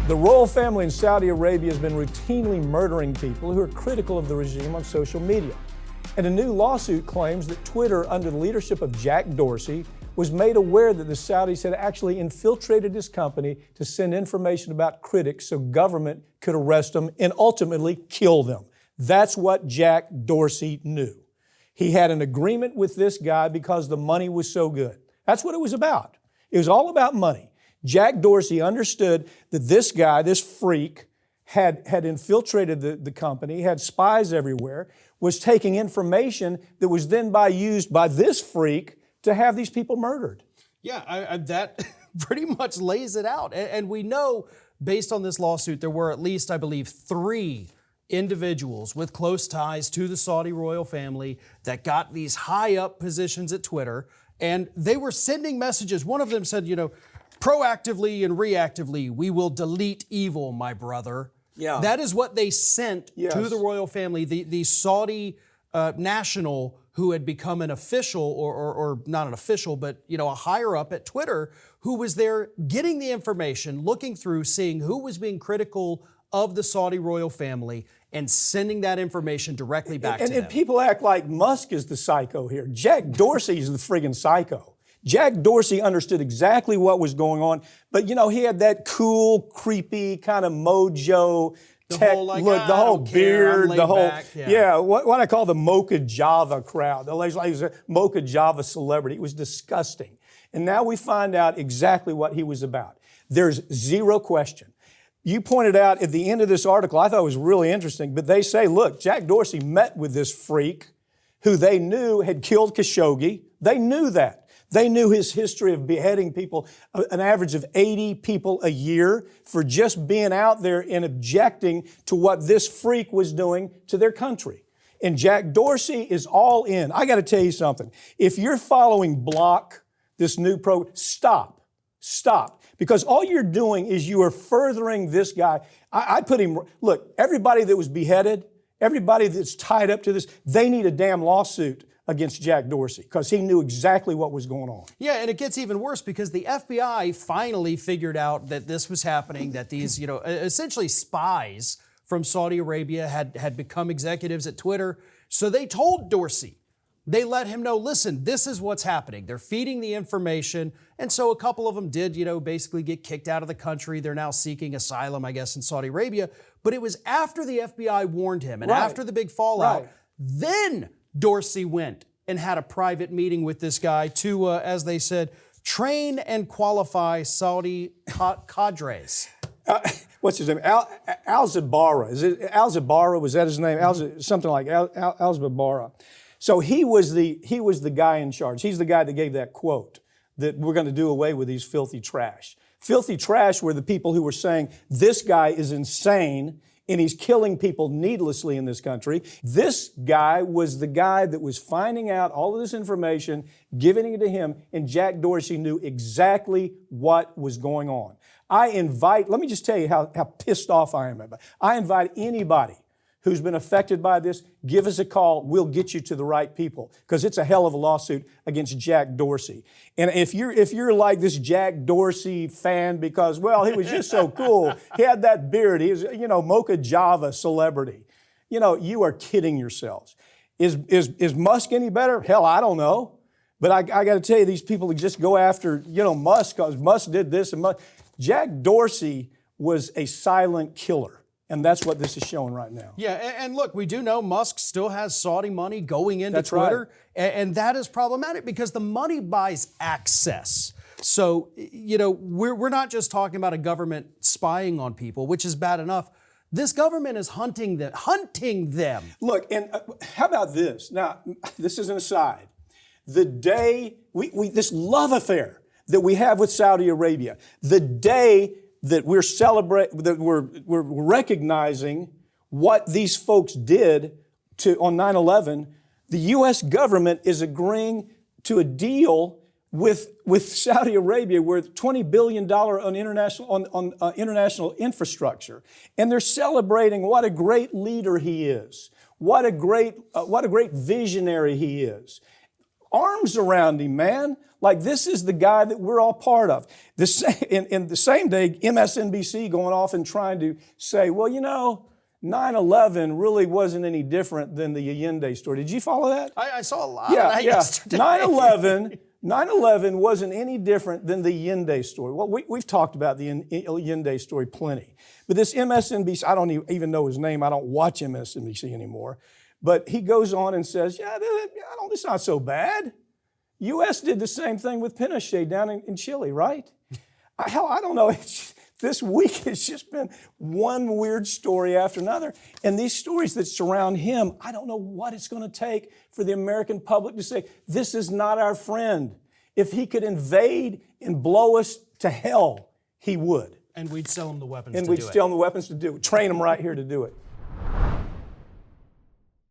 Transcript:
The royal family in Saudi Arabia has been routinely murdering people who are critical of the regime on social media. And a new lawsuit claims that Twitter, under the leadership of Jack Dorsey, was made aware that the Saudis had actually infiltrated his company to send information about critics so government could arrest them and ultimately kill them. That's what Jack Dorsey knew. He had an agreement with this guy because the money was so good. That's what it was about. It was all about money. Jack Dorsey understood that this guy, this freak, had infiltrated the company, had spies everywhere, was taking information that was then used by this freak to have these people murdered. Yeah, that pretty much lays it out. And we know, based on this lawsuit, there were at least, I believe, 3 individuals with close ties to the Saudi royal family that got these high up positions at Twitter. And they were sending messages. One of them said, proactively and reactively, we will delete evil, my brother. Yeah. That is what they sent to the royal family, the Saudi national who had become an official, or not an official, but a higher up at Twitter, who was there getting the information, looking through, seeing who was being critical of the Saudi royal family, and sending that information directly back to them. And people act like Musk is the psycho here. Jack Dorsey is the friggin' psycho. Jack Dorsey understood exactly what was going on, but he had that cool, creepy kind of mojo tech look, the whole beard, the whole what I call the Mocha Java crowd. He was a Mocha Java celebrity. It was disgusting. And now we find out exactly what he was about. There's zero question. You pointed out at the end of this article, I thought it was really interesting, but they say, look, Jack Dorsey met with this freak who they knew had killed Khashoggi. They knew that. They knew his history of beheading people, an average of 80 people a year, for just being out there and objecting to what this freak was doing to their country. And Jack Dorsey is all in. I got to tell you something. If you're following Block, this new program, stop. Because all you're doing is you are furthering this guy. I put him, look, everybody that was beheaded, everybody that's tied up to this, they need a damn lawsuit against Jack Dorsey, because he knew exactly what was going on. Yeah, and it gets even worse because the FBI finally figured out that this was happening, that these, essentially spies from Saudi Arabia had become executives at Twitter. So they told Dorsey, they let him know, listen, this is what's happening. They're feeding the information. And so a couple of them did, basically get kicked out of the country. They're now seeking asylum, I guess, in Saudi Arabia. But it was after the FBI warned him and after the big fallout, then Dorsey went and had a private meeting with this guy to, as they said, train and qualify Saudi cadres. What's his name? Al-Zabara. Is it Al-Zabara? Was that his name? Something like Al-Zabara. So he was the guy in charge. He's the guy that gave that quote that we're going to do away with these filthy trash. Filthy trash were the people who were saying this guy is insane and he's killing people needlessly in this country. This guy was the guy that was finding out all of this information, giving it to him, and Jack Dorsey knew exactly what was going on. Let me just tell you how pissed off I am about it. I invite anybody who's been affected by this, give us a call. We'll get you to the right people, because it's a hell of a lawsuit against Jack Dorsey. And if you're like this Jack Dorsey fan because, well, he was just so cool. He had that beard. He was, Mocha Java celebrity. You are kidding yourselves. Is Musk any better? Hell, I don't know. But I got to tell you, these people that just go after, Musk, because Musk did this and Musk. Jack Dorsey was a silent killer. And that's what this is showing right now. Yeah, and look, we do know Musk still has Saudi money going into that's Twitter. Right. And that is problematic because the money buys access. So, we're not just talking about a government spying on people, which is bad enough. This government is hunting them. Look, and how about this? Now, this is an aside. The day, this love affair that we have with Saudi Arabia, the day that we're recognizing what these folks did on 9/11, the U.S. government is agreeing to a deal with Saudi Arabia worth $20 billion on international infrastructure, and they're celebrating what a great leader he is, what a great visionary he is. arms around him, man. Like, this is the guy that we're all part of. In the same day, MSNBC going off and trying to say, well, 9/11 really wasn't any different than the Allende story. Did you follow that? I saw a lot of that yesterday. 9/11 wasn't any different than the Allende story. Well, we've talked about the Allende story plenty. But this MSNBC, I don't even know his name. I don't watch MSNBC anymore. But he goes on and says, it's not so bad. U.S. did the same thing with Pinochet down in Chile, right? I don't know. This week has just been one weird story after another. And these stories that surround him, I don't know what it's going to take for the American public to say, this is not our friend. If he could invade and blow us to hell, he would. And we'd sell him the weapons to do it. Train him right here to do it.